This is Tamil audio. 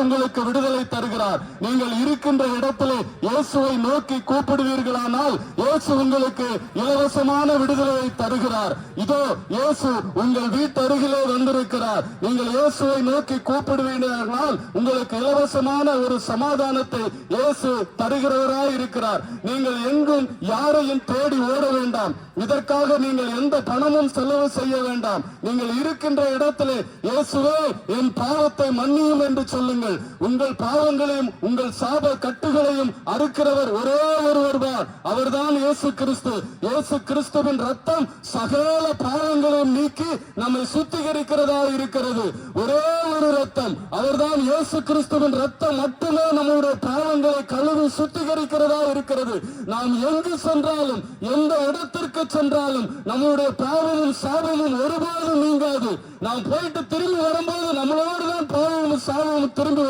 உங்களுக்கு விடுதலை தருகிறார். நீங்கள் இருக்கின்ற இடத்திலே இயேசுவை நோக்கி கூப்பிடுவீர்களானால் இயேசு உங்களுக்கு இலவசமான விடுதலையை தருகிறார். இதோ இயேசு உங்கள் வீட்டருகிலே வந்திருக்கிறார். நீங்கள் இயேசுவை நோக்கி கூப்பிடுவீர்களானால் உங்களுக்கு இலவசமான ஒரு சமாதானத்தை இயேசு தருகிறவராய் இருக்கிறார். நீங்கள் எங்கும் யாரையும் தேடி ஓட வேண்டாம். இதற்காக நீங்கள் எந்த பணமும் செலவு செய்ய வேண்டாம். நீங்கள் இருக்கின்ற இடத்திலே இயேசுவே என் பாவத்தை மன்னியும் என்று சொல்லுங்கள். உங்கள் பாவங்களையும் உங்கள் சாப கட்டுகளையும் அறுக்கிறவர் ஒரே ஒருவர் தான். அவர்தான் இயேசு கிறிஸ்து. இயேசு கிறிஸ்துவின் ரத்தம் சகல பாவங்களையும் நீக்கி நம்மை சுத்திகரிக்கிறதா இருக்கிறது. ஒரே ஒரு ரத்தம், அவர்தான் இயேசு கிறிஸ்துவின் ரத்தம் மட்டுமே நம்முடைய பாவங்களை கழுவி சுத்திகரிக்கிறதா இருக்கிறது. நாம் எங்கு சென்றாலும் எந்த இடத்திற்கு சென்றாலும் நம்முடைய பாவமும் சாபமும் ஒருபோதும் நீங்காது. நாம் போயிட்டு திரும்பி வரும்போது நம்மளோடு தான் பாவமும் சாபமும் திரும்பி